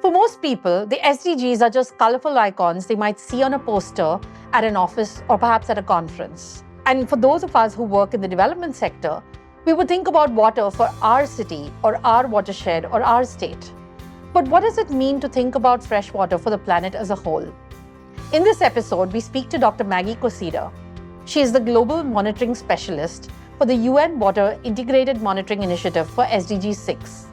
For most people, the SDGs are just colorful icons they might see on a poster at an office or perhaps at a conference. And for those of us who work in the development sector, we would think about water for our city or our watershed or our state. But what does it mean to think about fresh water for the planet as a whole? In this episode, we speak to Dr. Maggie Kossida. She is the Global Monitoring Specialist for the UN Water Integrated Monitoring Initiative for SDG 6.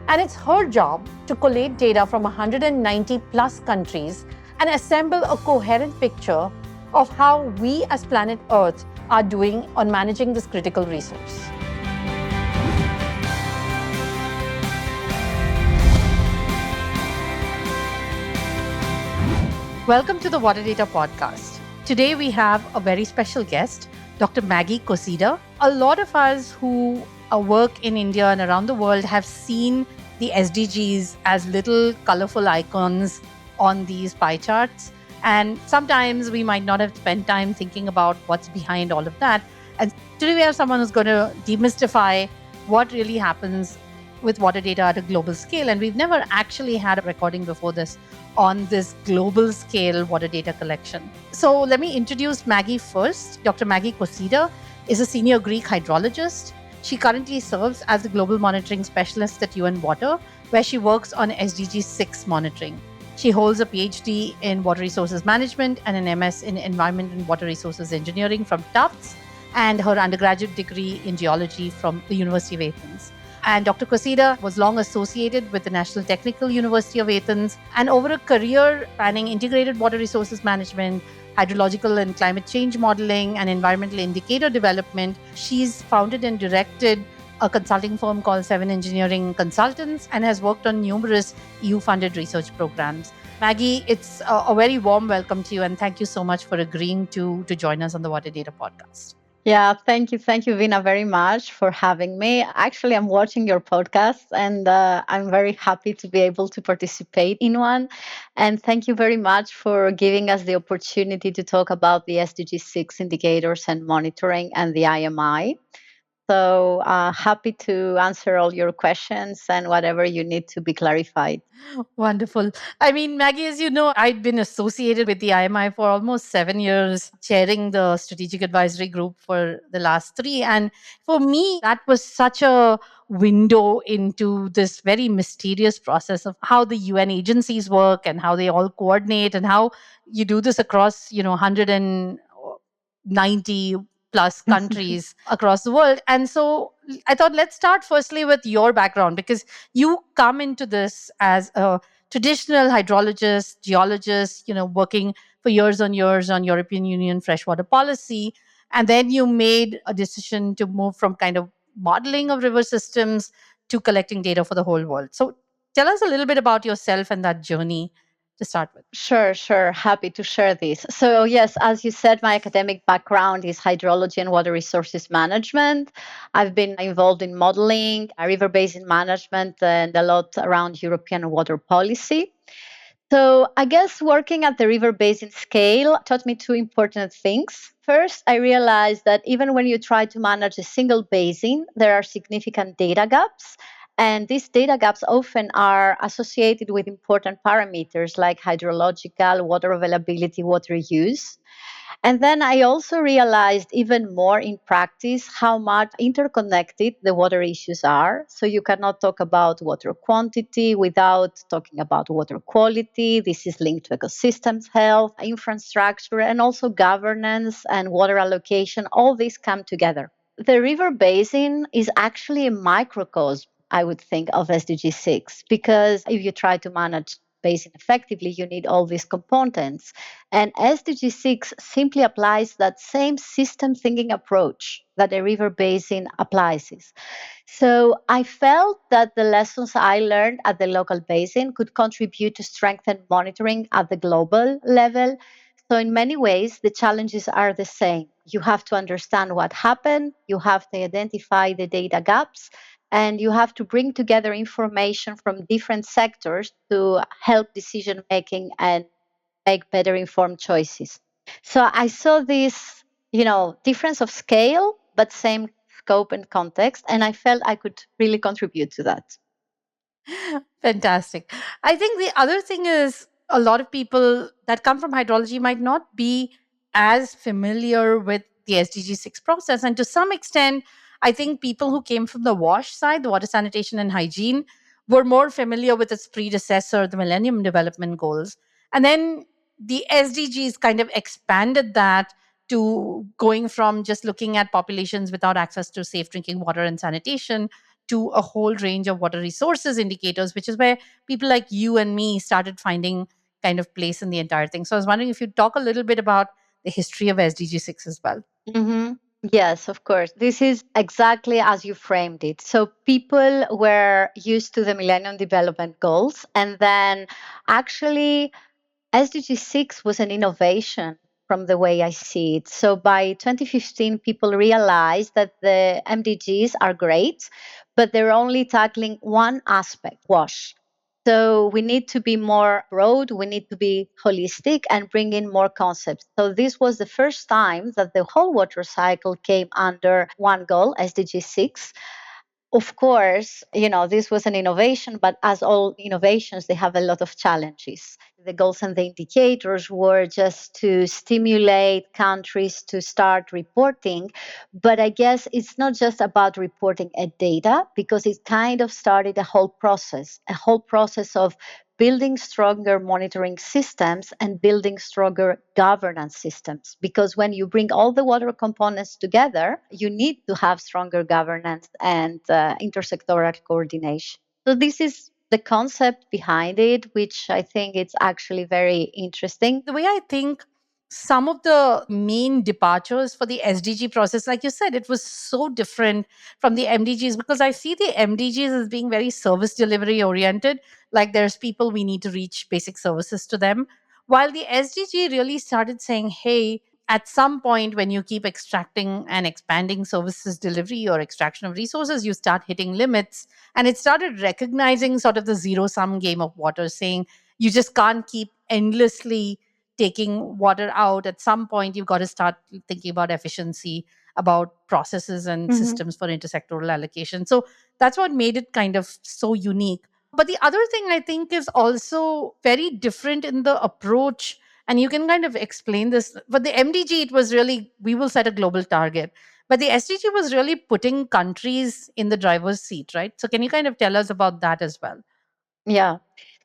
And it's her job to collate data from 190 plus countries and assemble a coherent picture of how we as planet Earth are doing on managing this critical resource. Welcome to the Water Data Podcast. Today we have a very special guest, Dr. Maggie Kossida. A lot of us who work in India and around the world have seen the SDGs as little colorful icons on these pie charts. And sometimes we might not have spent time thinking about what's behind all of that. And today we have someone who's going to demystify what really happens with water data at a global scale. And we've never actually had a recording before this on this global scale water data collection. So let me introduce Maggie first. Dr. Maggie Kossida is a senior Greek hydrologist. She currently serves as the Global Monitoring Specialist at UN Water, where she works on SDG 6 monitoring. She holds a PhD in Water Resources Management and an MS in Environment and Water Resources Engineering from Tufts, and her undergraduate degree in Geology from the University of Athens. And Dr. Kossida was long associated with the National Technical University of Athens, and over a career spanning integrated water resources management, hydrological and climate change modeling, and environmental indicator development, she's founded and directed a consulting firm called 7 Engineering Consultants and has worked on numerous EU-funded research programs. Maggie, it's a very warm welcome to you, and thank you so much for agreeing to join us on the Water Data Podcast. Yeah, thank you. Thank you, Veena, very much for having me. Actually, I'm watching your podcast and I'm very happy to be able to participate in one. And thank you very much for giving us the opportunity to talk about the SDG 6 indicators and monitoring and the IMI. So happy to answer all your questions and whatever you need to be clarified. Wonderful. I mean, Maggie, as you know, I'd been associated with the IMI for almost 7 years, chairing the strategic advisory group for the last 3. And for me, that was such a window into this very mysterious process of how the UN agencies work and how they all coordinate and how you do this across, 190 plus countries across the world. And so I thought, let's start firstly with your background, because you come into this as a traditional hydrologist, geologist, working for years on European Union freshwater policy. And then you made a decision to move from kind of modeling of river systems to collecting data for the whole world. So tell us a little bit about yourself and that journey to start with. Sure. Happy to share this. So, yes, as you said, my academic background is hydrology and water resources management. I've been involved in modeling, river basin management, and a lot around European water policy. So, I guess working at the river basin scale taught me two important things. First, I realized that even when you try to manage a single basin, there are significant data gaps. And these data gaps often are associated with important parameters like hydrological, water availability, water use. And then I also realized even more in practice how much interconnected the water issues are. So you cannot talk about water quantity without talking about water quality. This is linked to ecosystems health, infrastructure, and also governance and water allocation. All these come together. The river basin is actually a microcosm, I would think, of SDG 6, because if you try to manage basin effectively, you need all these components. And SDG 6 simply applies that same system thinking approach that a river basin applies. So I felt that the lessons I learned at the local basin could contribute to strengthen monitoring at the global level. So in many ways, the challenges are the same. You have to understand what happened, you have to identify the data gaps, and you have to bring together information from different sectors to help decision making and make better informed choices. So I saw this, difference of scale, but same scope and context, and I felt I could really contribute to that. Fantastic. I think the other thing is a lot of people that come from hydrology might not be as familiar with the SDG 6 process. And to some extent, I think people who came from the WASH side, the water sanitation and hygiene, were more familiar with its predecessor, the Millennium Development Goals. And then the SDGs kind of expanded that to going from just looking at populations without access to safe drinking water and sanitation to a whole range of water resources indicators, which is where people like you and me started finding kind of place in the entire thing. So I was wondering if you'd talk a little bit about the history of SDG 6 as well. Hmm. Yes, of course. This is exactly as you framed it. So people were used to the Millennium Development Goals, and then actually SDG 6 was an innovation from the way I see it. So by 2015, people realized that the MDGs are great, but they're only tackling one aspect, wash. So we need to be more broad, we need to be holistic and bring in more concepts. So this was the first time that the whole water cycle came under one goal, SDG 6. Of course, this was an innovation, but as all innovations, they have a lot of challenges. The goals and the indicators were just to stimulate countries to start reporting. But I guess it's not just about reporting a data, because it kind of started a whole process of building stronger monitoring systems and building stronger governance systems. Because when you bring all the water components together, you need to have stronger governance and intersectoral coordination. So this is the concept behind it, which I think it's actually very interesting. The way I think some of the main departures for the SDG process, like you said, it was so different from the MDGs because I see the MDGs as being very service delivery oriented. Like there's people we need to reach basic services to them. While the SDG really started saying, hey, at some point when you keep extracting and expanding services delivery or extraction of resources, you start hitting limits. And it started recognizing sort of the zero sum game of water, saying you just can't keep endlessly taking water out. At some point you've got to start thinking about efficiency, about processes and Mhm. systems for intersectoral allocation. So that's what made it kind of so unique. But the other thing I think is also very different in the approach, and you can kind of explain this. But the MDG, it was really, we will set a global target. But the SDG was really putting countries in the driver's seat, right? So can you kind of tell us about that as well? Yeah.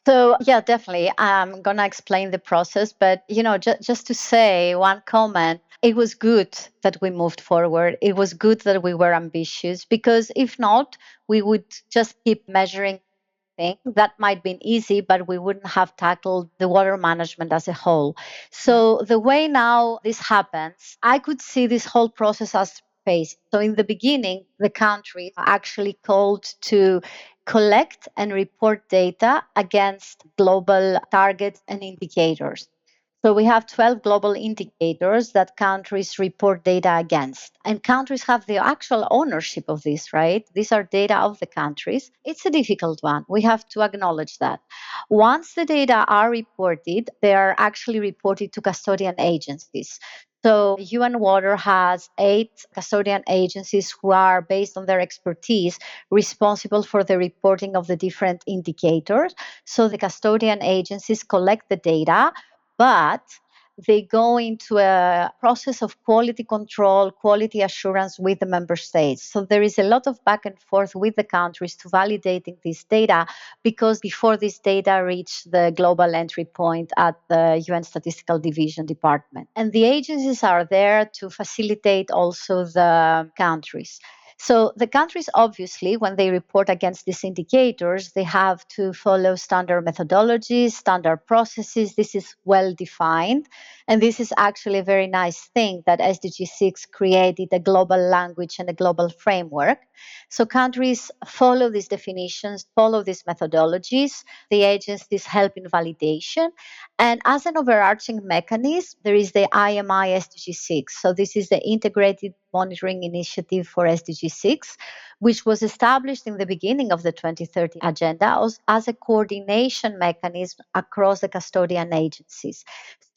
So, yeah, definitely. I'm going to explain the process. But, just to say one comment, it was good that we moved forward. It was good that we were ambitious, because if not, we would just keep measuring things. That might be easy, but we wouldn't have tackled the water management as a whole. Right. So, the way now this happens, I could see this whole process as phase. So, in the beginning, the country actually called to collect and report data against global targets and indicators. So we have 12 global indicators that countries report data against. And countries have the actual ownership of this, right? These are data of the countries. It's a difficult one. We have to acknowledge that. Once the data are reported, they are actually reported to custodian agencies. So UN Water has 8 custodian agencies who are, based on their expertise, responsible for the reporting of the different indicators. So the custodian agencies collect the data, but they go into a process of quality control, quality assurance with the member states. So there is a lot of back and forth with the countries to validating this data, because before this data reach the global entry point at the UN Statistical Division Department. And the agencies are there to facilitate also the countries. So the countries, obviously, when they report against these indicators, they have to follow standard methodologies, standard processes. This is well defined. And this is actually a very nice thing that SDG 6 created a global language and a global framework. So countries follow these definitions, follow these methodologies. The agencies help in validation. And as an overarching mechanism, there is the IMI SDG 6. So this is the integrated monitoring initiative for SDG 6, which was established in the beginning of the 2030 agenda as a coordination mechanism across the custodian agencies.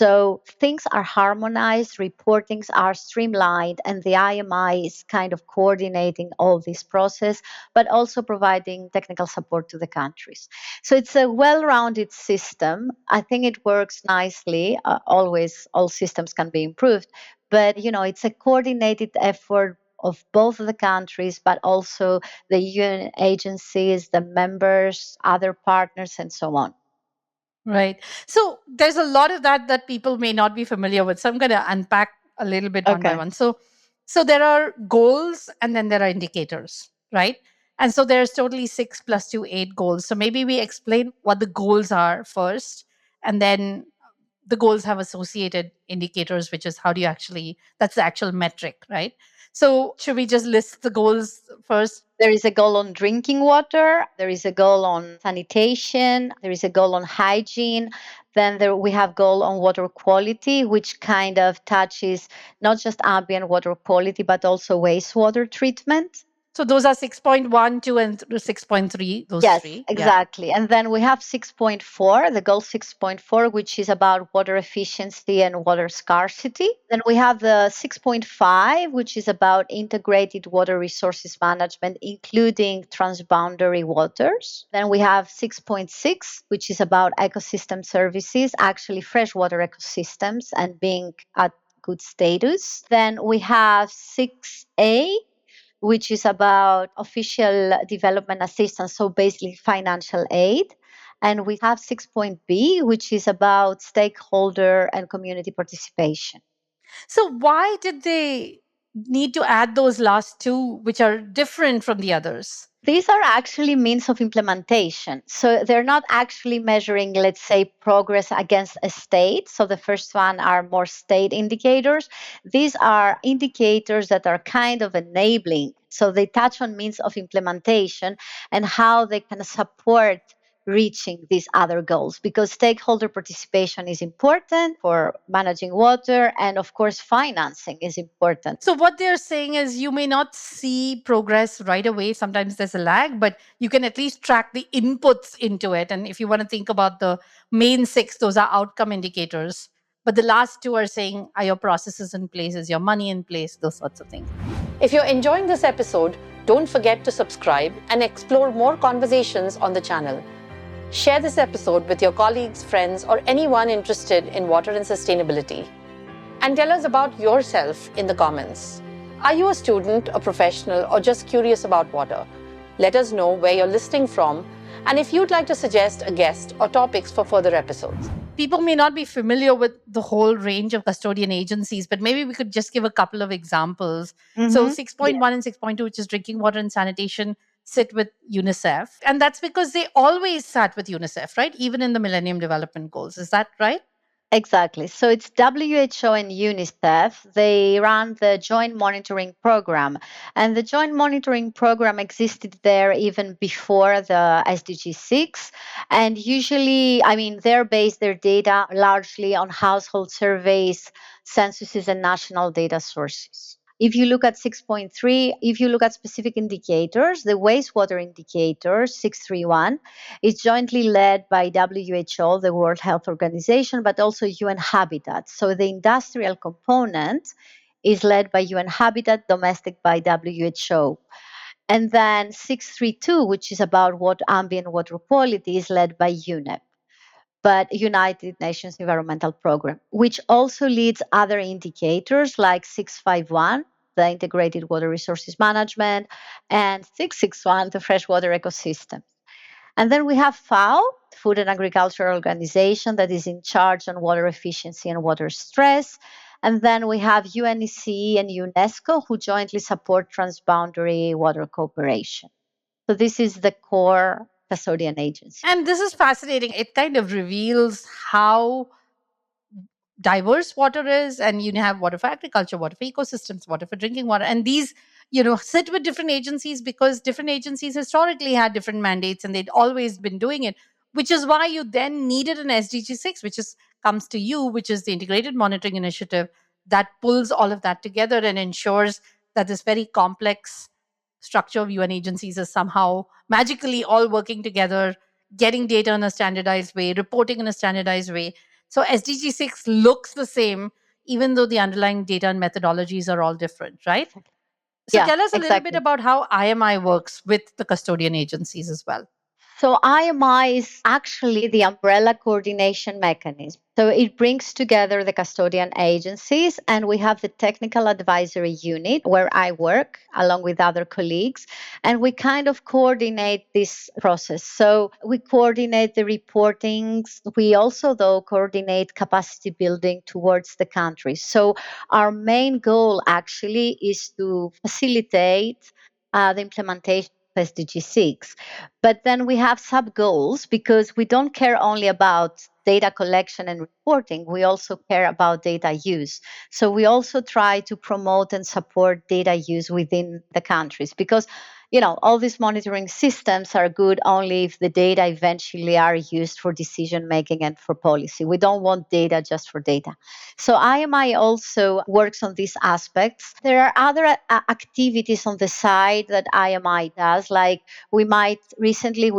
So things are harmonized, reportings are streamlined, and the IMI is kind of coordinating all this process, but also providing technical support to the countries. So it's a well-rounded system. I think it works nicely. Always, all systems can be improved, but it's a coordinated effort of both of the countries, but also the UN agencies, the members, other partners, and so on. Right. So there's a lot of that people may not be familiar with. So I'm going to unpack a little bit one by Okay. one. So there are goals and then there are indicators, right? And so there's totally 6 + 2 8 goals. So maybe we explain what the goals are first, and then the goals have associated indicators, which is how do you actually, that's the actual metric, right? So should we just list the goals first? There is a goal on drinking water. There is a goal on sanitation. There is a goal on hygiene. Then we have goal on water quality, which kind of touches not just ambient water quality, but also wastewater treatment. So those are 6.1, 2, and 6.3, those Yes, three. Yeah. exactly. And then we have 6.4, the goal 6.4, which is about water efficiency and water scarcity. Then we have the 6.5, which is about integrated water resources management, including transboundary waters. Then we have 6.6, which is about ecosystem services, actually freshwater ecosystems and being at good status. Then we have 6A, which is about official development assistance, so basically financial aid. And we have 6.B, which is about stakeholder and community participation. So why did they need to add those last two, which are different from the others? These are actually means of implementation. So they're not actually measuring, let's say, progress against a state. So the first one are more state indicators. These are indicators that are kind of enabling. So they touch on means of implementation and how they can support reaching these other goals, because stakeholder participation is important for managing water, and of course financing is important. So what they're saying is you may not see progress right away. Sometimes there's a lag, but you can at least track the inputs into it. And if you want to think about the main six, those are outcome indicators. But the last two are saying, are your processes in place? Is your money in place? Those sorts of things. If you're enjoying this episode, don't forget to subscribe and explore more conversations on the channel. Share this episode with your colleagues, friends, or anyone interested in water and sustainability. And tell us about yourself in the comments. Are you a student, a professional, or just curious about water? Let us know where you're listening from, and if you'd like to suggest a guest or topics for further episodes. People may not be familiar with the whole range of custodian agencies, but maybe we could just give a couple of examples. So 6.1 and 6.2, which is drinking water and sanitation, sit with UNICEF. And that's because they always sat with UNICEF, right? Even in the Millennium Development Goals. Is that right? Exactly. So it's WHO and UNICEF. They run the joint monitoring program. And the joint monitoring program existed there even before the SDG 6. And usually, they're based their data largely on household surveys, censuses, and national data sources. If you look at 6.3, if you look at specific indicators, the wastewater indicator 631 is jointly led by WHO, the World Health Organization, but also UN Habitat. So the industrial component is led by UN Habitat, domestic by WHO. And then 632, which is about ambient water quality, is led by UNEP, but United Nations Environmental Program, which also leads other indicators like 651, the Integrated Water Resources Management, and 661, the Freshwater Ecosystem. And then we have FAO, Food and Agriculture Organization, that is in charge on water efficiency and water stress. And then we have UNECE and UNESCO, who jointly support transboundary water cooperation. So this is the core custodian agency. And this is fascinating. It kind of reveals how diverse water is, and you have water for agriculture, water for ecosystems, water for drinking water, and these sit with different agencies because different agencies historically had different mandates and they'd always been doing it, which is why you then needed an SDG 6, which is comes to you, which is the integrated monitoring initiative that pulls all of that together and ensures that this very complex structure of UN agencies is somehow magically all working together, getting data in a standardized way, reporting in a standardized way. So SDG 6 looks the same, even though the underlying data and methodologies are all different, right? Exactly. So Yeah, tell us a little bit exactly. about how IMI works with the custodian agencies as well. So IMI is actually the umbrella coordination mechanism. So it brings together the custodian agencies, and we have the technical advisory unit where I work along with other colleagues, and we kind of coordinate this process. So we coordinate the reportings. We also, though, coordinate capacity building towards the countries. So our main goal actually is to facilitate the implementation of SDG 6. But then we have sub goals because we don't care only about data collection and reporting. We also care about data use. So we also try to promote and support data use within the countries because all these monitoring systems are good only if the data eventually are used for decision making and for policy. We don't want data just for data. So IMI also works on these aspects. There are other activities on the side that IMI does, like we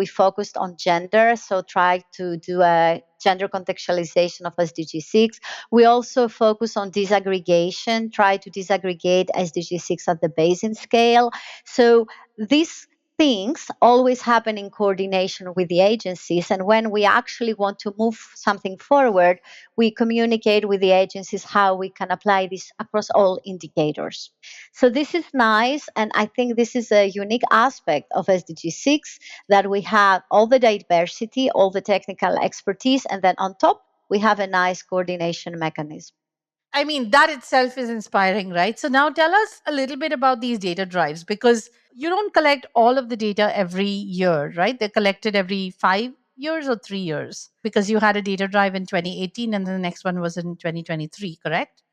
focused on gender, so try to do a gender contextualization of SDG 6. We also focus on disaggregation, try to disaggregate SDG 6 at the basin scale. So these things always happen in coordination with the agencies. And when we actually want to move something forward, we communicate with the agencies how we can apply this across all indicators. So this is nice. And I think this is a unique aspect of SDG 6 that we have all the diversity, all the technical expertise, and then on top, we have a nice coordination mechanism. I mean, that itself is inspiring, right? So now tell us a little bit about these data drives because you don't collect all of the data every year, right? They're collected every 5 years or 3 years because you had a data drive in 2018 and then the next one was in 2023, correct?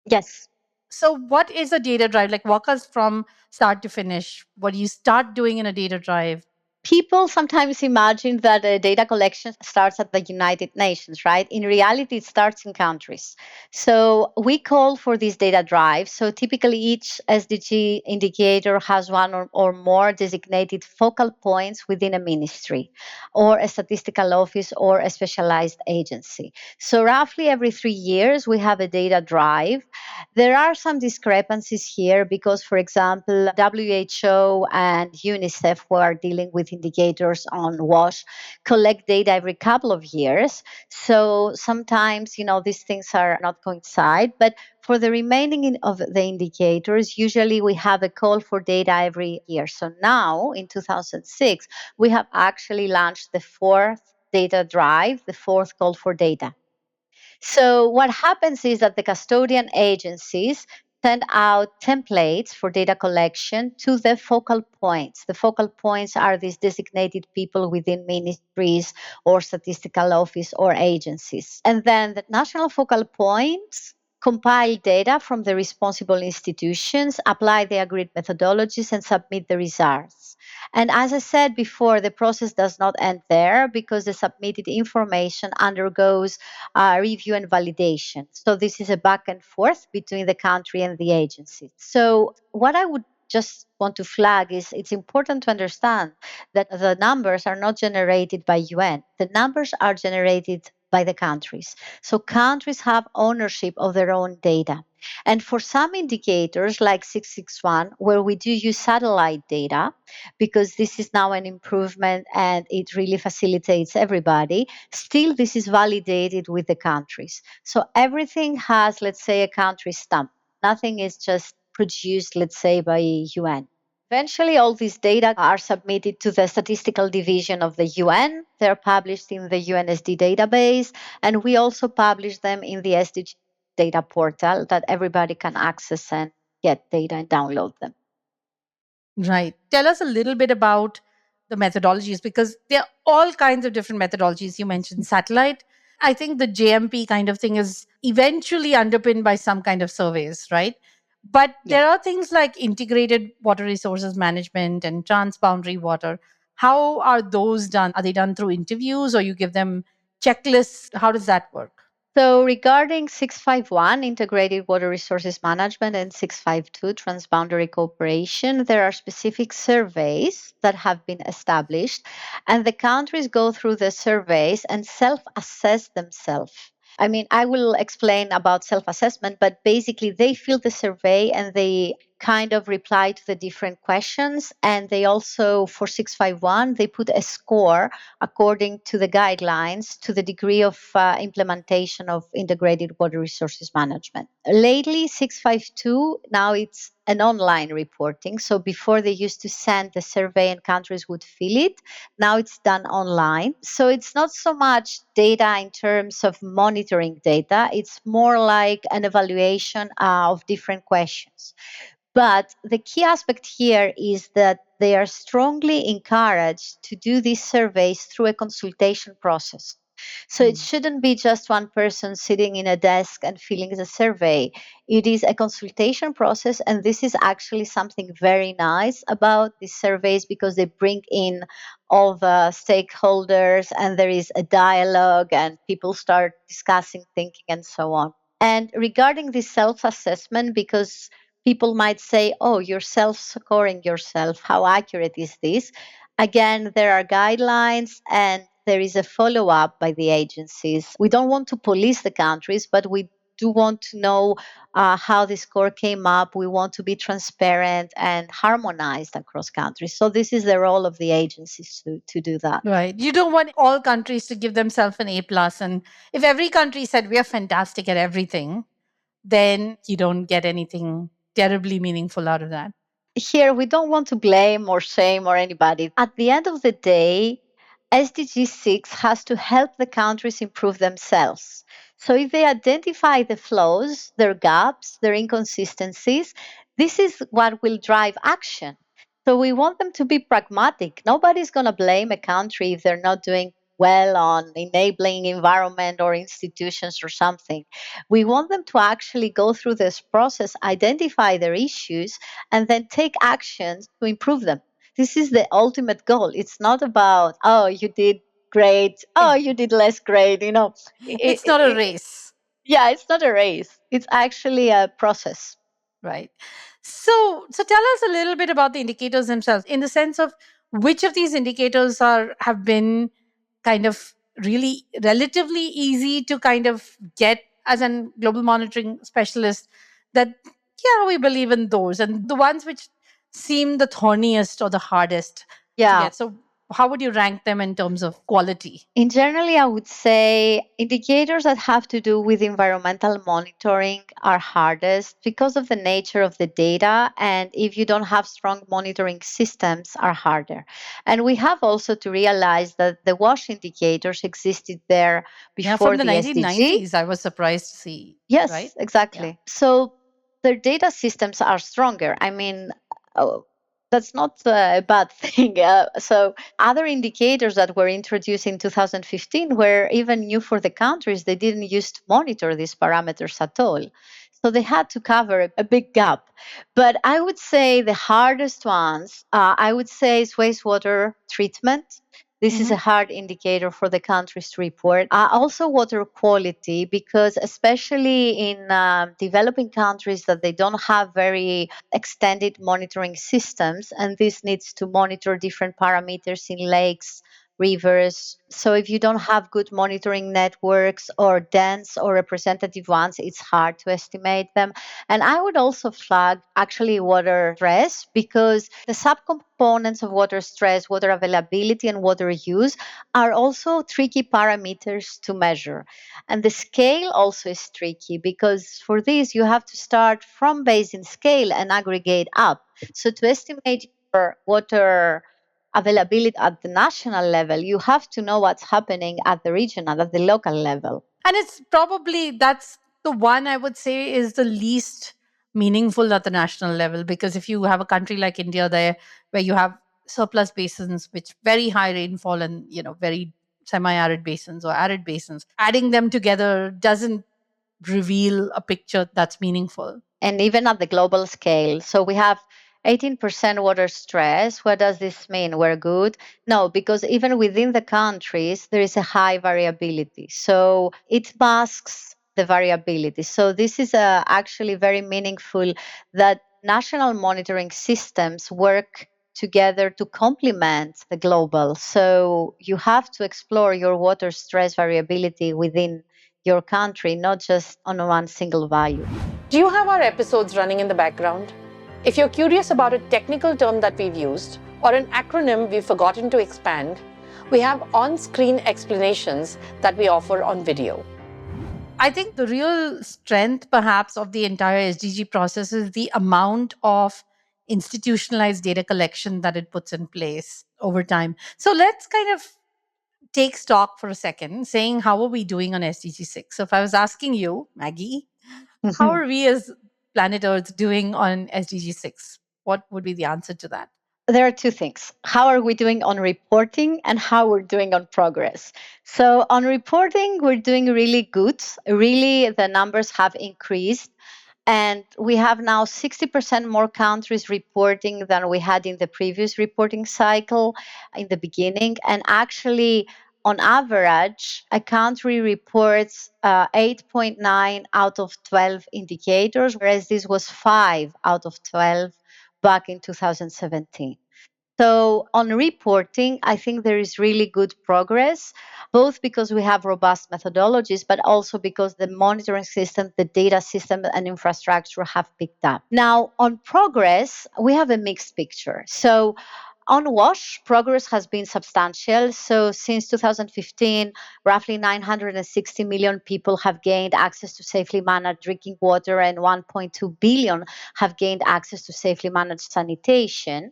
Yes. So, what is a data drive? Like, walk us from start to finish. What do you start doing in a data drive? People sometimes imagine that data collection starts at the United Nations, right? In reality, it starts in countries. So we call for these data drives. So typically, each SDG indicator has one or more designated focal points within a ministry or a statistical office or a specialized agency. So roughly every 3 years, we have a data drive. There are some discrepancies here because, for example, WHO and UNICEF, who are dealing with indicators on WASH, collect data every couple of years. So sometimes, these things are not coincide. But for the remaining of the indicators, usually we have a call for data every year. So now in 2006, we have actually launched the fourth data drive, the fourth call for data. So, what happens is that the custodian agencies send out templates for data collection to the focal points. The focal points are these designated people within ministries or statistical office or agencies. And then the national focal points compile data from the responsible institutions, apply the agreed methodologies, and submit the results. And as I said before, the process does not end there because the submitted information undergoes review and validation. So this is a back and forth between the country and the agency. So what I would just want to flag is it's important to understand that the numbers are not generated by UN. The numbers are generated by the countries. So countries have ownership of their own data. And for some indicators like 661, where we do use satellite data, because this is now an improvement and it really facilitates everybody, still this is validated with the countries. So everything has, let's say, a country stamp. Nothing is just produced, let's say, by UN. Eventually, all these data are submitted to the statistical division of the UN. They're published in the UNSD database, and we also publish them in the SDG data portal that everybody can access and get data and download them. Right. Tell us a little bit about the methodologies because there are all kinds of different methodologies. You mentioned satellite. I think the JMP kind of thing is eventually underpinned by some kind of surveys, right? But Yeah. there are things like integrated water resources management and transboundary water. How are those done? Are they done through interviews or you give them checklists? How does that work? So, regarding 651, Integrated Water Resources Management, and 652, Transboundary Cooperation, there are specific surveys that have been established, and the countries go through the surveys and self assess themselves. I mean, I will explain about self assessment, but basically, they fill the survey and they kind of reply to the different questions. And they also, for 651, they put a score according to the guidelines to the degree of implementation of integrated water resources management. Lately, 652, now it's an online reporting. So before they used to send the survey and countries would fill it. Now it's done online. So it's not so much data in terms of monitoring data, it's more like an evaluation of different questions. But the key aspect here is that they are strongly encouraged to do these surveys through a consultation process. So it shouldn't be just one person sitting in a desk and filling the survey. It is a consultation process, and this is actually something very nice about these surveys because they bring in all the stakeholders and there is a dialogue and people start discussing, thinking, and so on. And regarding the self assessment, because people might say, oh, you're self scoring yourself. How accurate is this? Again, there are guidelines and there is a follow up by the agencies. We don't want to police the countries, but we do want to know how the score came up. We want to be transparent and harmonized across countries. So, this is the role of the agencies to do that. Right. You don't want all countries to give themselves an A plus. And if every country said we are fantastic at everything, then you don't get anything terribly meaningful out of that. Here, we don't want to blame or shame or anybody. At the end of the day, SDG 6 has to help the countries improve themselves. So if they identify the flaws, their gaps, their inconsistencies, this is what will drive action. So we want them to be pragmatic. Nobody's going to blame a country if they're not doing well on enabling environment or institutions or something. We want them to actually go through this process, identify their issues, and then take actions to improve them. This is the ultimate goal. It's not about, oh, you did great, oh, you did less great. It's not a race. Yeah, it's not a race. It's actually a process. Right. So tell us a little bit about the indicators themselves in the sense of which of these indicators have been kind of really relatively easy to kind of get as a global monitoring specialist, that yeah, we believe in those, and the ones which seem the thorniest or the hardest to Yeah. get. So how would you rank them in terms of quality? In generally, I would say indicators that have to do with environmental monitoring are hardest because of the nature of the data. And if you don't have strong monitoring systems, are harder. And we have also to realize that the WASH indicators existed there Yeah, before from the the SDG. 1990s, I was surprised to see. Yes, Right? exactly. Yeah. So their data systems are stronger. I mean, oh, that's not a bad thing. So other indicators that were introduced in 2015 were even new for the countries. They didn't use to monitor these parameters at all. So they had to cover a big gap. But I would say the hardest ones, I would say, is wastewater treatment. This is a hard indicator for the countries to report. Also, water quality, because especially in developing countries that they don't have very extended monitoring systems, and this needs to monitor different parameters in lakes, rivers. So if you don't have good monitoring networks or dense or representative ones, it's hard to estimate them. And I would also flag actually water stress, because the subcomponents of water stress, water availability, and water use are also tricky parameters to measure. And the scale also is tricky, because for this, you have to start from basin scale and aggregate up. So to estimate your water availability at the national level, you have to know what's happening at the regional, at the local level. And it's probably that's the one I would say is the least meaningful at the national level, because if you have a country like India there where you have surplus basins which very high rainfall and very semi-arid basins or arid basins, adding them together doesn't reveal a picture that's meaningful. And even at the global scale. So we have 18% water stress. What does this mean? We're good? No, because even within the countries, there is a high variability. So it masks the variability. So this is actually very meaningful that national monitoring systems work together to complement the global. So you have to explore your water stress variability within your country, not just on one single value. Do you have our episodes running in the background? If you're curious about a technical term that we've used or an acronym we've forgotten to expand, we have on-screen explanations that we offer on video. I think the real strength, perhaps, of the entire SDG process is the amount of institutionalized data collection that it puts in place over time. So let's kind of take stock for a second, saying, how are we doing on SDG 6? So if I was asking you, Maggie, how are we as planet Earth doing on SDG 6? What would be the answer to that? There are two things. How are we doing on reporting and how we're doing on progress? So, on reporting, we're doing really good. Really, the numbers have increased. And we have now 60% more countries reporting than we had in the previous reporting cycle in the beginning. And actually, on average, a country reports 8.9 out of 12 indicators, whereas this was 5 out of 12 back in 2017. So, on reporting, I think there is really good progress, both because we have robust methodologies, but also because the monitoring system, the data system, and infrastructure have picked up. Now, on progress, we have a mixed picture. So, on WASH, progress has been substantial. So, since 2015, roughly 960 million people have gained access to safely managed drinking water, and 1.2 billion have gained access to safely managed sanitation.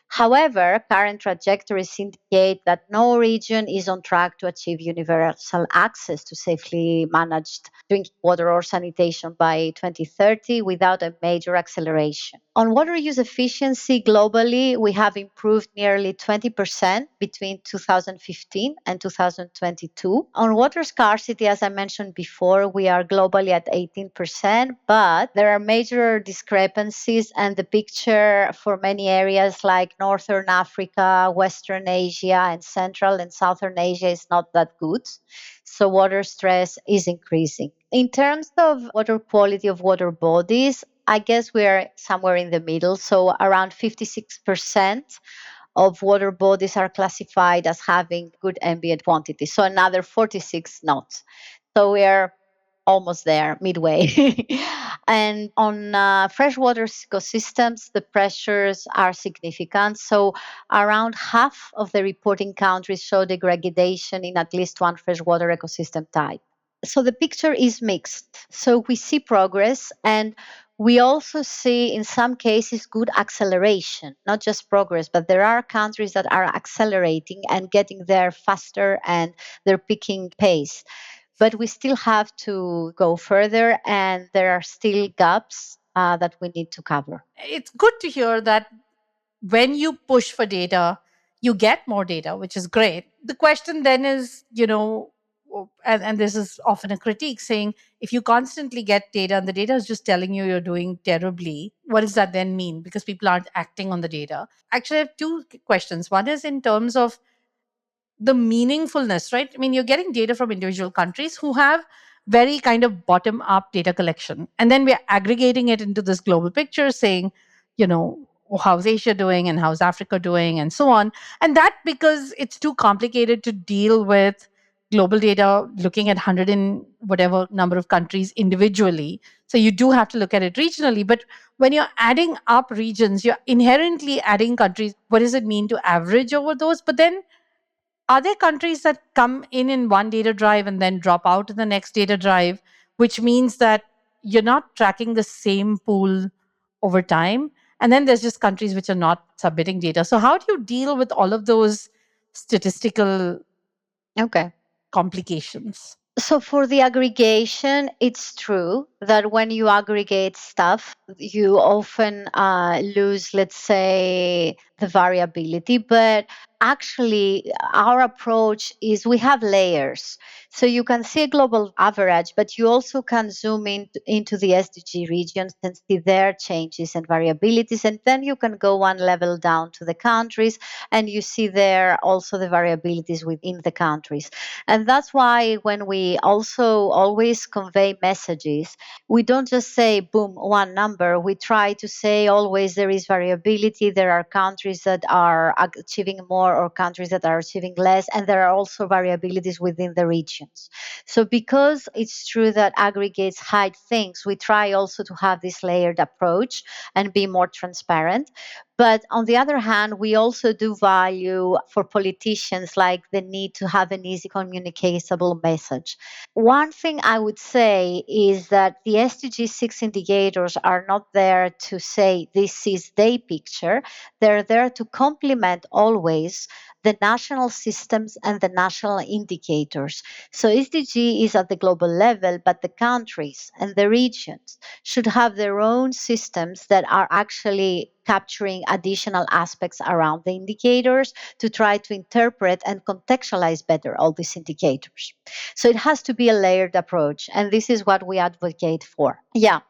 However, current trajectories indicate that no region is on track to achieve universal access to safely managed drinking water or sanitation by 2030 without a major acceleration. On water use efficiency globally, we have improved nearly 20% between 2015 and 2022. On water scarcity, as I mentioned before, we are globally at 18%, but there are major discrepancies, and the picture for many areas like Northern Africa, Western Asia, and Central and Southern Asia is not that good. So water stress is increasing. In terms of water quality of water bodies, I guess we're somewhere in the middle. So around 56% of water bodies are classified as having good ambient quantity. So another 46 not. So we're almost there, midway. And on freshwater ecosystems, the pressures are significant. So around half of the reporting countries show degradation in at least one freshwater ecosystem type. So the picture is mixed. So we see progress, and we also see in some cases good acceleration, not just progress, but there are countries that are accelerating and getting there faster, and they're picking pace. But we still have to go further, and there are still gaps that we need to cover. It's good to hear that when you push for data, you get more data, which is great. The question then is, and this is often a critique saying, if you constantly get data and the data is just telling you you're doing terribly, what does that then mean? Because people aren't acting on the data. Actually, I have two questions. One is in terms of the meaningfulness, right? I mean, you're getting data from individual countries who have very kind of bottom up data collection. And then we're aggregating it into this global picture saying, you know, how's Asia doing and how's Africa doing and so on. And that because it's too complicated to deal with global data looking at 100 and whatever number of countries individually. So you do have to look at it regionally. But when you're adding up regions, you're inherently adding countries. What does it mean to average over those? But then are there countries that come in one data drive and then drop out in the next data drive, which means that you're not tracking the same pool over time? And then there's just countries which are not submitting data. So, how do you deal with all of those statistical Okay. complications? So for the aggregation, it's true that when you aggregate stuff, you often lose, let's say, the variability, but actually our approach is we have layers. So you can see a global average, but you also can zoom into the SDG regions and see their changes and variabilities. And then you can go one level down to the countries and you see there also the variabilities within the countries. And that's why when we also always convey messages, we don't just say, boom, one number. We try to say always there is variability. There are countries that are achieving more or countries that are achieving less. And there are also variabilities within the regions. So because it's true that aggregates hide things, we try also to have this layered approach and be more transparent. But on the other hand, we also do value for politicians like the need to have an easy communicatable message. One thing I would say is that the SDG 6 indicators are not there to say this is the picture. They're there to complement always the national systems and the national indicators. So SDG is at the global level, but the countries and the regions should have their own systems that are actually capturing additional aspects around the indicators to try to interpret and contextualize better all these indicators. So it has to be a layered approach, and this is what we advocate for. Yeah.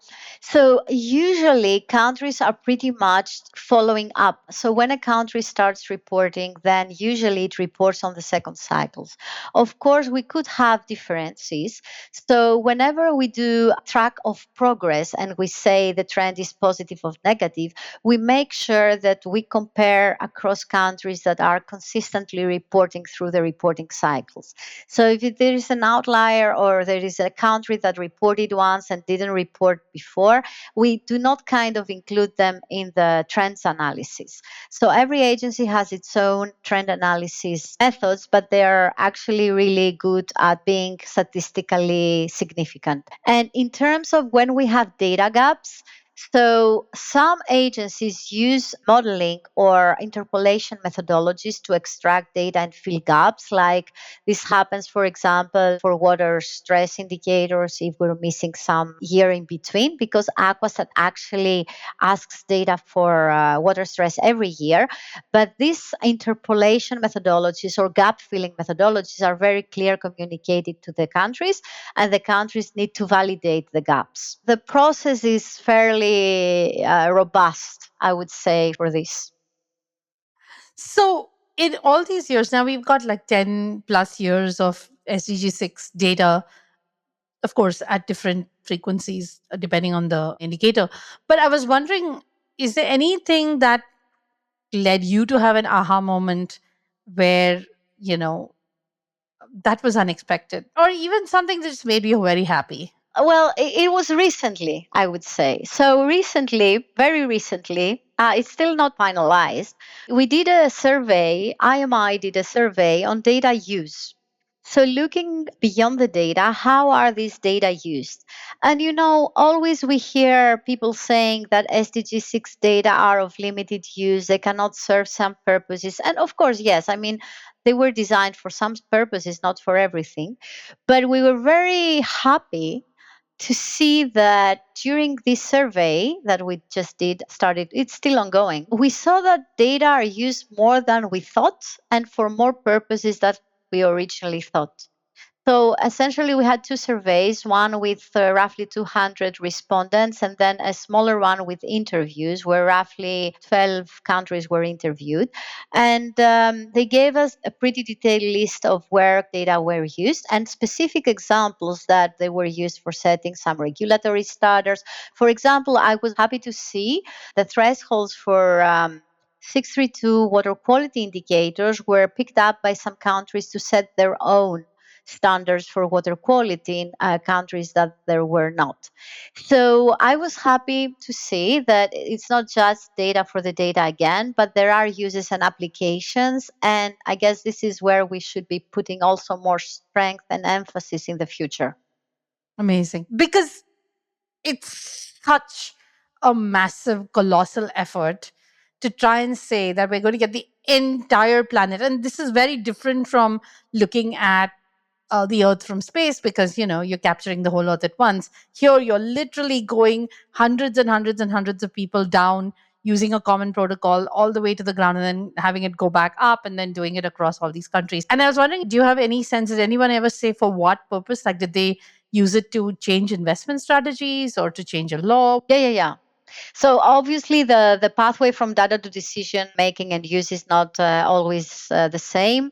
So usually countries are pretty much following up. So when a country starts reporting, then usually it reports on the second cycles. Of course, we could have differences. So whenever we do track of progress and we say the trend is positive or negative, we make sure that we compare across countries that are consistently reporting through the reporting cycles. So if there is an outlier or there is a country that reported once and didn't report before, we do not kind of include them in the trends analysis. So every agency has its own trend analysis methods, but they are actually really good at being statistically significant. And in terms of when we have data gaps, so some agencies use modeling or interpolation methodologies to extract data and fill gaps. Like this happens, for example, for water stress indicators, if we're missing some year in between, because Aquastat actually asks data for water stress every year. But these interpolation methodologies or gap filling methodologies are very clear communicated to the countries, and the countries need to validate the gaps. The process is fairly robust, I would say, for this. So, in all these years, now we've got like 10 plus years of SDG 6 data, of course, at different frequencies, depending on the indicator. But I was wondering, is there anything that led you to have an aha moment where, you know, that was unexpected, or even something that just made you very happy? Well, it was recently, I would say. So recently, very recently, it's still not finalized. We did a survey, IMI did a survey on data use. So looking beyond the data, how are these data used? And always we hear people saying that SDG 6 data are of limited use, they cannot serve some purposes. And of course, yes, I mean, they were designed for some purposes, not for everything. But we were very happy to see that during this survey that we just did started, it's still ongoing, we saw that data are used more than we thought and for more purposes that we originally thought. So essentially, we had two surveys, one with roughly 200 respondents, and then a smaller one with interviews, where roughly 12 countries were interviewed. And they gave us a pretty detailed list of where data were used and specific examples that they were used for setting some regulatory standards. For example, I was happy to see the thresholds for 632 water quality indicators were picked up by some countries to set their own standards for water quality in countries that there were not. So I was happy to see that it's not just data for the data again, but there are uses and applications. And I guess this is where we should be putting also more strength and emphasis in the future. Amazing. Because it's such a massive, colossal effort to try and say that we're going to get the entire planet. And this is very different from looking at the earth from space, because you're capturing the whole earth at once. Here you're literally going hundreds and hundreds and hundreds of people down using a common protocol all the way to the ground and then having it go back up and then doing it across all these countries. And I was wondering, do you have any sense, did anyone ever say for what purpose? Like, did they use it to change investment strategies or to change a law? Yeah. So obviously, the pathway from data to decision making and use is not always the same,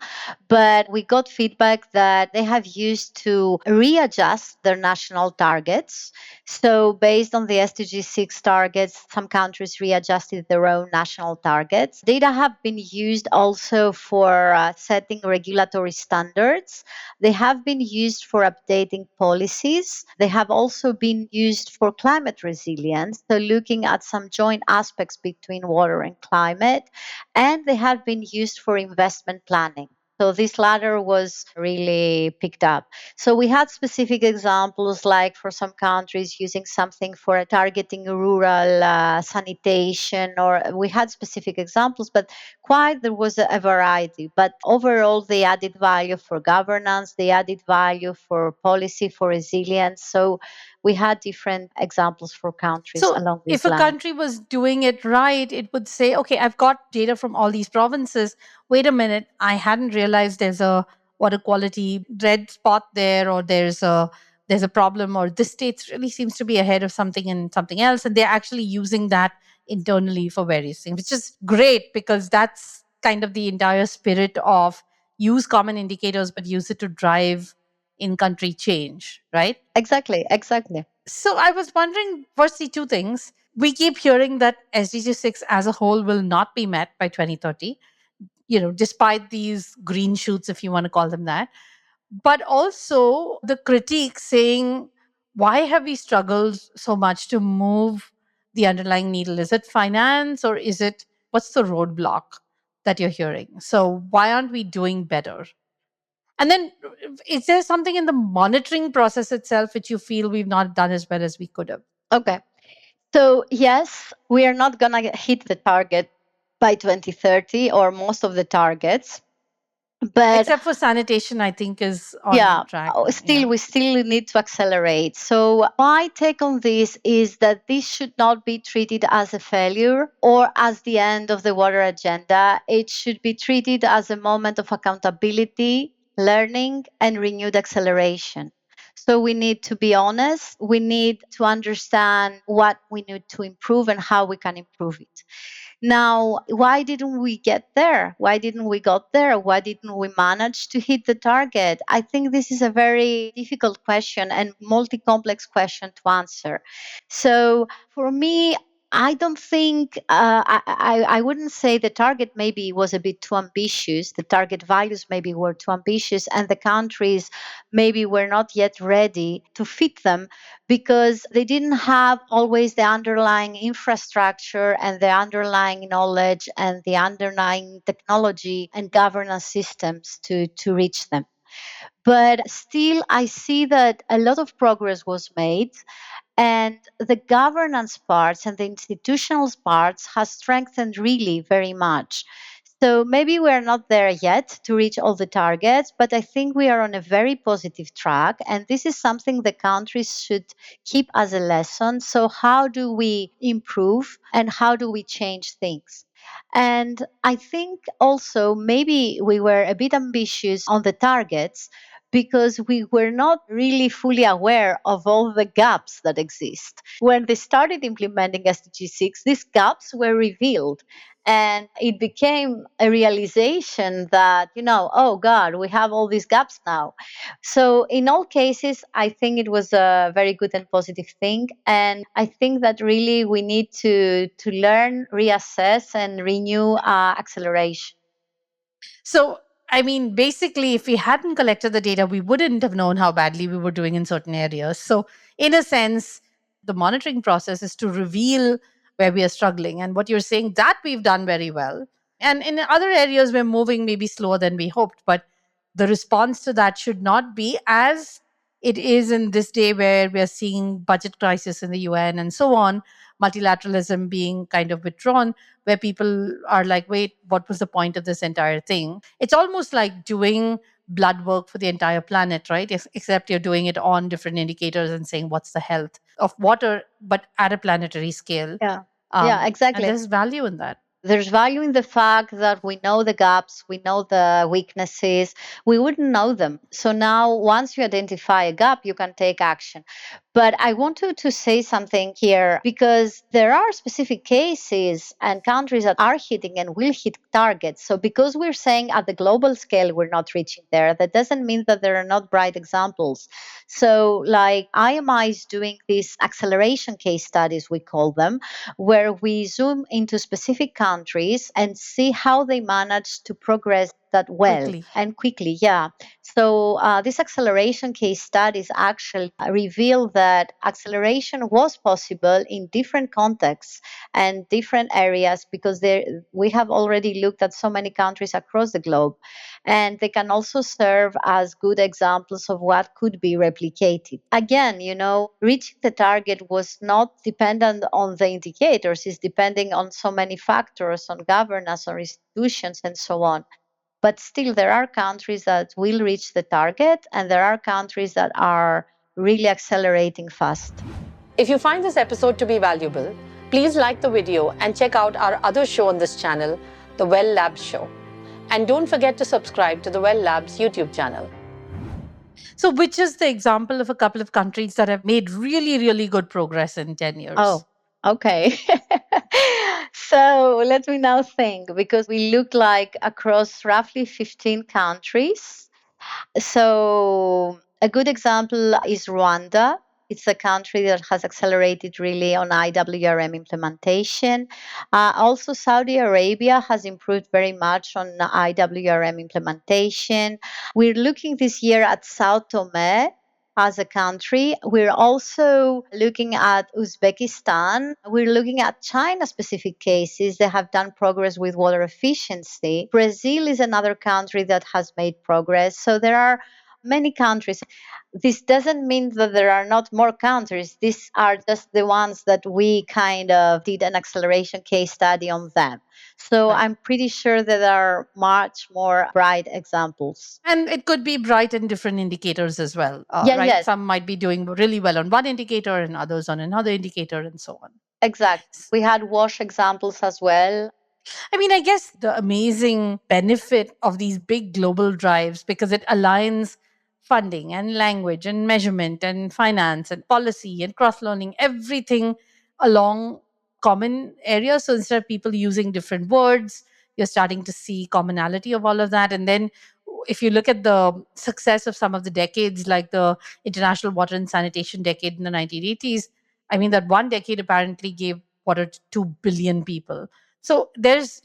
but we got feedback that they have used to readjust their national targets. So based on the SDG 6 targets, some countries readjusted their own national targets. Data have been used also for setting regulatory standards. They have been used for updating policies. They have also been used for climate resilience, so looking at some joint aspects between water and climate. And they have been used for investment planning. So this latter was really picked up. So we had specific examples, like for some countries using something for targeting rural sanitation, or we had specific examples, but quite there was a variety. But overall, they added value for governance, they added value for policy, for resilience. So we had different examples for countries So along if these a lines. country was doing it right, it would say, okay, I've got data from all these provinces. Wait a minute, I hadn't realized there's a water quality red spot there, or there's a problem, or this state really seems to be ahead of something and something else. And they're actually using that internally for various things, which is great because that's kind of the entire spirit of use common indicators, but use it to drive in country change, right? Exactly. So I was wondering, firstly, two things. We keep hearing that SDG 6 as a whole will not be met by 2030, despite these green shoots, if you want to call them that. But also the critique saying, why have we struggled so much to move the underlying needle? Is it finance, or what's the roadblock that you're hearing? So why aren't we doing better? And then, is there something in the monitoring process itself which you feel we've not done as well as we could have? Okay. So, yes, we are not going to hit the target by 2030, or most of the targets. But Except for sanitation, I think is yeah, on track. Yeah. still, we still need to accelerate. So, my take on this is that this should not be treated as a failure or as the end of the water agenda. It should be treated as a moment of accountability, learning, and renewed acceleration. So, we need to be honest. We need to understand what we need to improve and how we can improve it. Now, why didn't we get there? Why didn't we got there? Why didn't we manage to hit the target? I think this is a very difficult question and multi-complex question to answer. So for me, I don't think I wouldn't say the target maybe was a bit too ambitious. The target values maybe were too ambitious, and the countries maybe were not yet ready to fit them because they didn't have always the underlying infrastructure and the underlying knowledge and the underlying technology and governance systems to reach them. But still, I see that a lot of progress was made, and the governance parts and the institutional parts has strengthened really very much. So maybe we're not there yet to reach all the targets, but I think we are on a very positive track. And this is something the countries should keep as a lesson. So, how do we improve and how do we change things? And I think also maybe we were a bit ambitious on the targets because we were not really fully aware of all the gaps that exist. When they started implementing SDG 6, these gaps were revealed. And it became a realization that, oh God, we have all these gaps now. So, in all cases, I think it was a very good and positive thing. And I think that really we need to learn, reassess, and renew acceleration. So, I mean, basically, if we hadn't collected the data, we wouldn't have known how badly we were doing in certain areas. So, in a sense, the monitoring process is to reveal where we are struggling. And what you're saying, that we've done very well. And in other areas, we're moving maybe slower than we hoped. But the response to that should not be as it is in this day where we're seeing budget crisis in the UN and so on, multilateralism being kind of withdrawn, where people are like, wait, what was the point of this entire thing? It's almost like doing blood work for the entire planet, right? Except you're doing it on different indicators and saying what's the health of water, but at a planetary scale. Yeah. Yeah, And exactly. there's value in that. There's value in the fact that we know the gaps, we know the weaknesses, we wouldn't know them. So now, once you identify a gap, you can take action. But I wanted to say something here because there are specific cases and countries that are hitting and will hit targets. So, because we're saying at the global scale we're not reaching there, that doesn't mean that there are not bright examples. So, like IMI is doing these acceleration case studies, we call them, where we zoom into specific countries and see how they manage to progress that well Quickly. and quickly. Yeah. So these acceleration case studies actually reveal that acceleration was possible in different contexts and different areas because we have already looked at so many countries across the globe. And they can also serve as good examples of what could be replicated. Again, reaching the target was not dependent on the indicators, it's depending on so many factors, on governance, on institutions, and so on. But still, there are countries that will reach the target, and there are countries that are really accelerating fast. If you find this episode to be valuable, please like the video and check out our other show on this channel, The Well Labs Show. And don't forget to subscribe to the Well Labs YouTube channel. So, which is the example of a couple of countries that have made really, really good progress in 10 years? Oh, okay. So let me now think because we look like across roughly 15 countries. So, a good example is Rwanda. It's a country that has accelerated really on IWRM implementation. Also, Saudi Arabia has improved very much on IWRM implementation. We're looking this year at Sao Tome as a country. We're also looking at Uzbekistan. We're looking at China specific cases that have done progress with water efficiency. Brazil is another country that has made progress. So there are many countries. This doesn't mean that there are not more countries. These are just the ones that we kind of did an acceleration case study on them. So Right. I'm pretty sure that there are much more bright examples. And it could be bright in different indicators as well, Yeah, right? yes, Some might be doing really well on one indicator and others on another indicator and so on. exactly. We had wash examples as well. I mean, I guess the amazing benefit of these big global drives because it aligns funding and language and measurement and finance and policy and cross learning, everything along common areas. So instead of people using different words, you're starting to see commonality of all of that. And then if you look at the success of some of the decades, like the International Water and Sanitation decade in the 1980s, I mean, that one decade apparently gave water to 2 billion people. So there's,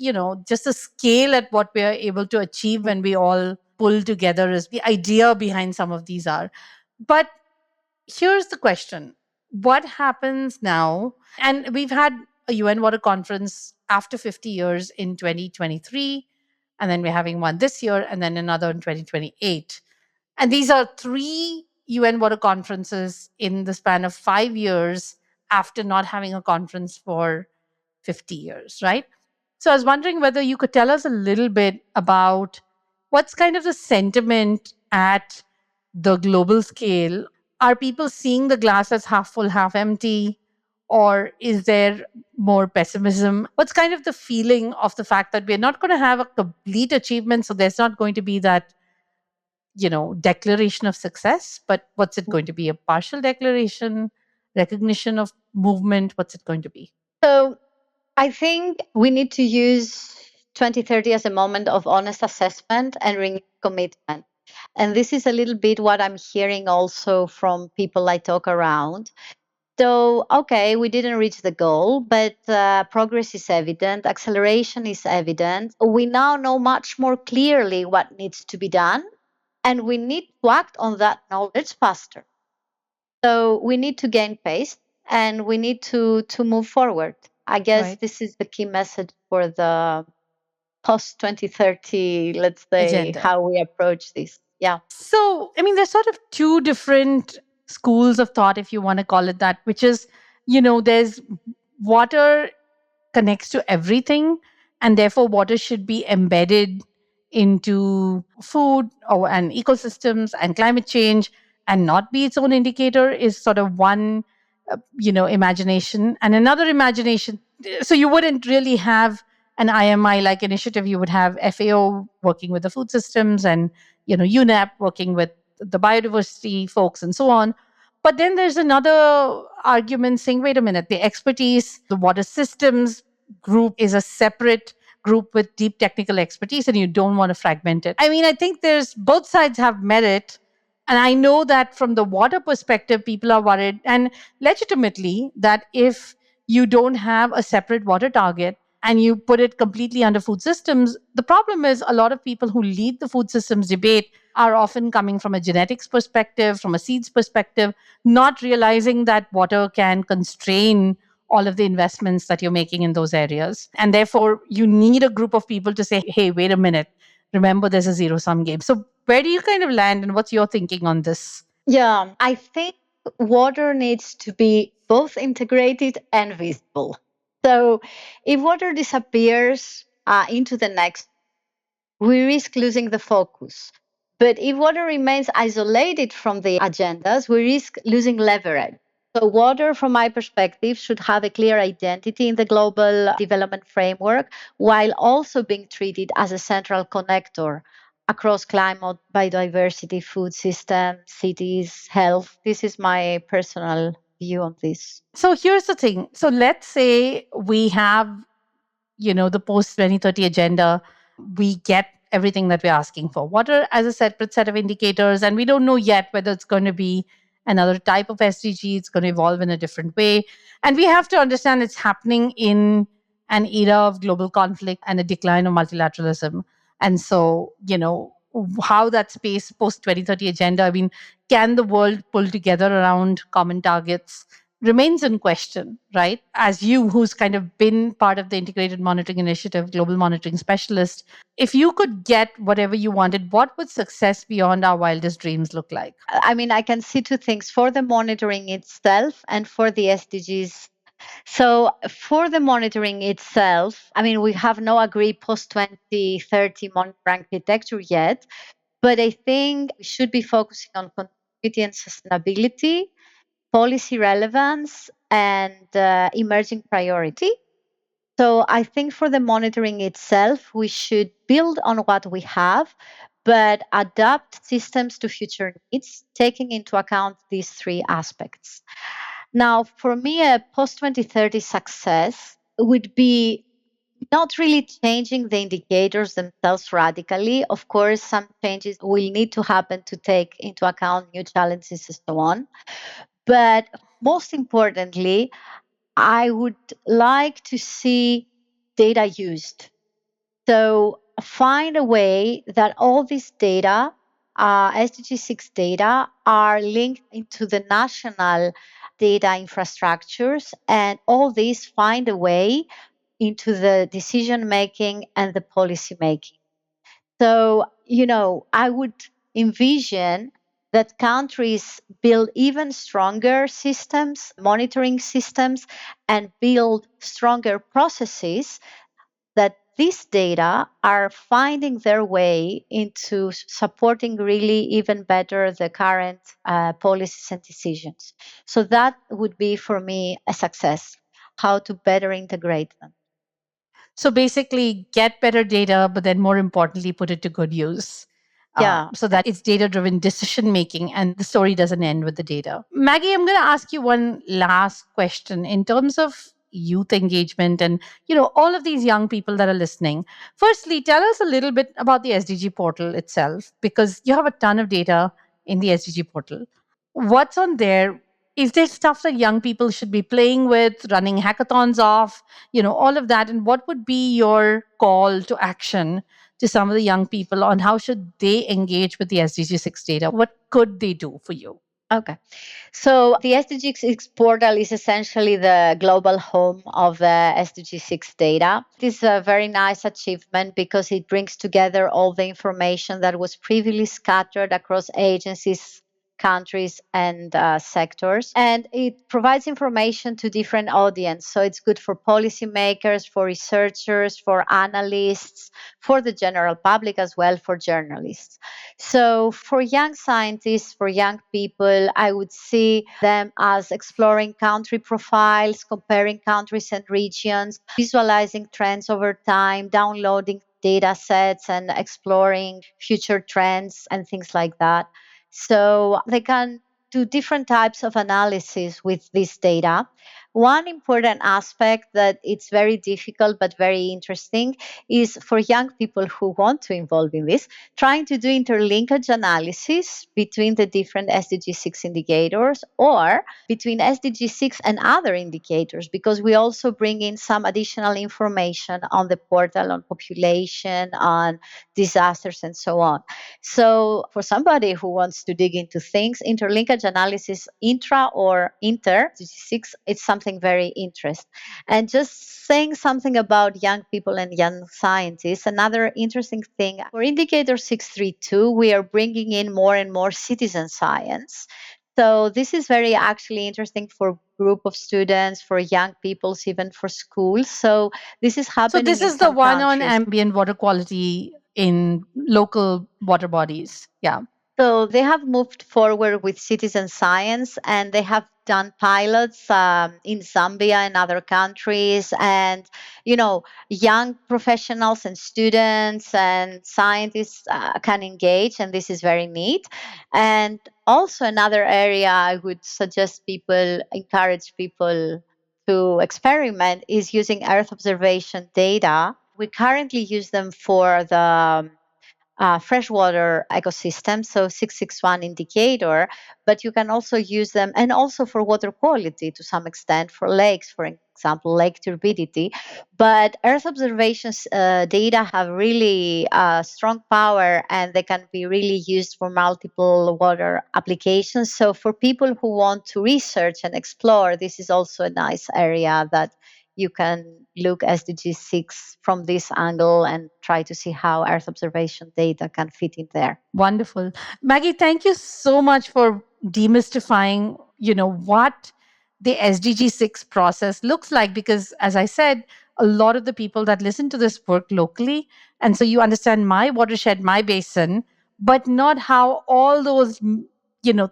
just a scale at what we are able to achieve when we all pull together is the idea behind some of these are. But here's the question. What happens now? And we've had a UN Water Conference after 50 years in 2023, and then we're having one this year, and then another in 2028. And these are three UN Water Conferences in the span of 5 years after not having a conference for 50 years, right? So I was wondering whether you could tell us a little bit about what's kind of the sentiment at the global scale. Are people seeing the glass as half full, half empty? Or is there more pessimism? What's kind of the feeling of the fact that we're not going to have a complete achievement? So there's not going to be that, declaration of success, but what's it going to be? A partial declaration, recognition of movement? What's it going to be? So I think we need to use 2030 as a moment of honest assessment and renewed commitment. And this is a little bit what I'm hearing also from people I talk around. So, okay, we didn't reach the goal, but progress is evident, acceleration is evident. We now know much more clearly what needs to be done, and we need to act on that knowledge faster. So, we need to gain pace and we need to move forward. I guess Right. this is the key message for the post 2030, let's say, Agenda. how we approach this. Yeah. So, I mean, there's sort of two different schools of thought, if you want to call it that, which is, there's water connects to everything, and therefore water should be embedded into food or and ecosystems and climate change and not be its own indicator is sort of one imagination. And another imagination So you wouldn't really have an IMI like initiative. You would have FAO working with the food systems, and UNEP working with the biodiversity folks and so on. But then there's another argument saying, wait a minute, the expertise, the water systems group is a separate group with deep technical expertise, and you don't want to fragment it. I mean, I think there's both sides have merit. And I know that from the water perspective, people are worried, and legitimately, that if you don't have a separate water target and you put it completely under food systems, the problem is a lot of people who lead the food systems debate are often coming from a genetics perspective, from a seeds perspective, not realizing that water can constrain all of the investments that you're making in those areas. And therefore, you need a group of people to say, hey, wait a minute, remember there's a zero sum game. So, where do you kind of land, and what's your thinking on this? Yeah, I think water needs to be both integrated and visible. So if water disappears into the next, we risk losing the focus. But if water remains isolated from the agendas, we risk losing leverage. So, water, from my perspective, should have a clear identity in the global development framework while also being treated as a central connector across climate, biodiversity, food systems, cities, health. This is my personal view on this. So, here's the thing. So, let's say we have the post 2030 agenda, we get everything that we're asking for. Water as a separate set of indicators, and we don't know yet whether it's going to be another type of SDG, it's going to evolve in a different way. And we have to understand it's happening in an era of global conflict and a decline of multilateralism. And so, how that space post 2030 agenda, I mean, can the world pull together around common targets, remains in question, right? As you, who's kind of been part of the Integrated Monitoring Initiative, global monitoring specialist, if you could get whatever you wanted, what would success beyond our wildest dreams look like? I mean, I can see two things for the monitoring itself and for the SDGs. So, for the monitoring itself, I mean, we have no agreed post 2030 monitoring architecture yet, but I think we should be focusing on continuity and sustainability, policy relevance, and emerging priority. So I think for the monitoring itself, we should build on what we have, but adapt systems to future needs, taking into account these three aspects. Now, for me, a post 2030 success would be not really changing the indicators themselves radically. Of course, some changes will need to happen to take into account new challenges and so on. But most importantly, I would like to see data used. So find a way that all this data, SDG 6 data, are linked into the national data infrastructures, and all these find a way into the decision making and the policy making. So, I would envision that countries build even stronger systems, monitoring systems, and build stronger processes that these data are finding their way into supporting really even better the current policies and decisions. So that would be for me a success, how to better integrate them. So basically, get better data, but then more importantly, put it to good use. Yeah. So that it's data driven decision making and the story doesn't end with the data. Maggie, I'm going to ask you one last question in terms of youth engagement and all of these young people that are listening. Firstly, tell us a little bit about the SDG portal itself, because you have a ton of data in the SDG portal. What's on there? Is there stuff that young people should be playing with, running hackathons off, all of that? And what would be your call to action to some of the young people on how should they engage with the SDG 6 data? What could they do for you? Okay. So the SDG 6 portal is essentially the global home of the SDG 6 data. It is a very nice achievement because it brings together all the information that was previously scattered across agencies countries and sectors. And it provides information to different audience. So it's good for policymakers, for researchers, for analysts, for the general public as well, for journalists. So for young scientists, for young people, I would see them as exploring country profiles, comparing countries and regions, visualizing trends over time, downloading data sets and exploring future trends and things like that. So they can do different types of analysis with this data. One important aspect that it's very difficult but very interesting is for young people who want to involve in this, trying to do interlinkage analysis between the different SDG 6 indicators or between SDG 6 and other indicators, because we also bring in some additional information on the portal on population, on disasters, and so on. So, for somebody who wants to dig into things, interlinkage analysis, intra or inter SDG 6, it's something very interesting. And just saying something about young people and young scientists, another interesting thing for indicator 632, we are bringing in more and more citizen science. So this is very actually interesting for group of students, for young peoples, even for schools. So this is So happening this in is the some one on countries. ambient water quality in local water bodies. Yeah. So they have moved forward with citizen science, and they have done pilots in Zambia and other countries. And, young professionals and students and scientists can engage, and this is very neat. And also, another area I would suggest people, encourage people to experiment is using Earth observation data. We currently use them for the freshwater ecosystem, so 661 indicator, but you can also use them, and also for water quality to some extent, for lakes, for example, lake turbidity. But Earth observations data have really strong power, and they can be really used for multiple water applications. So for people who want to research and explore, this is also a nice area that you can look SDG 6 from this angle and try to see how Earth observation data can fit in there. Wonderful. Maggie, thank you so much for demystifying, what the SDG 6 process looks like, because as I said, a lot of the people that listen to this work locally, and so you understand my watershed, my basin, but not how all those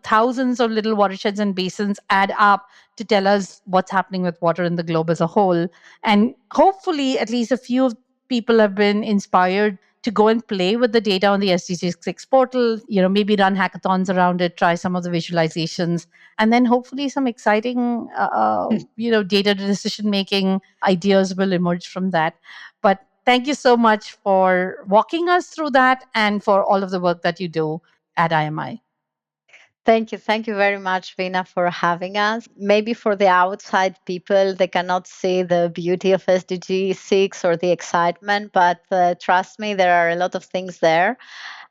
thousands of little watersheds and basins add up to tell us what's happening with water in the globe as a whole. And hopefully at least a few people have been inspired to go and play with the data on the SDG6 portal, maybe run hackathons around it, try some of the visualizations, and then hopefully some exciting, data decision making ideas will emerge from that. But thank you so much for walking us through that and for all of the work that you do at IMI. Thank you. Thank you very much, Vina, for having us. Maybe for the outside people, they cannot see the beauty of SDG 6 or the excitement, but trust me, there are a lot of things there.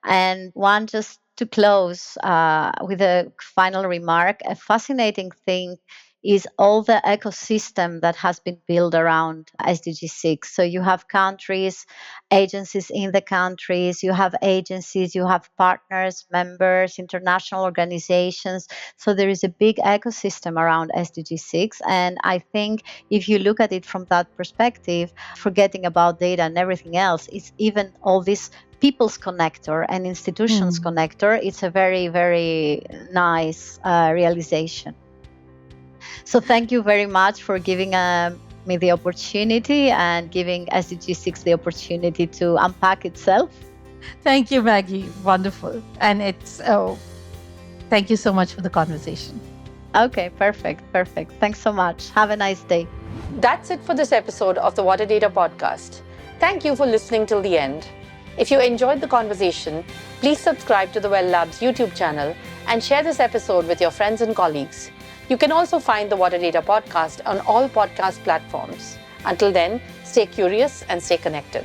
And one, just to close with a final remark, a fascinating thing is all the ecosystem that has been built around SDG 6. So you have countries, agencies in the countries, you have agencies, you have partners, members, international organizations. So there is a big ecosystem around SDG 6. And I think if you look at it from that perspective, forgetting about data and everything else, it's even all this people's connector and institutions connector. It's a very, very nice realization. So thank you very much for giving me the opportunity and giving SDG 6 the opportunity to unpack itself. Thank you, Maggie. Wonderful. And thank you so much for the conversation. Okay, perfect. Thanks so much. Have a nice day. That's it for this episode of the Water Data Podcast. Thank you for listening till the end. If you enjoyed the conversation, please subscribe to the Well Labs YouTube channel and share this episode with your friends and colleagues. You can also find the Water Data Podcast on all podcast platforms. Until then, stay curious and stay connected.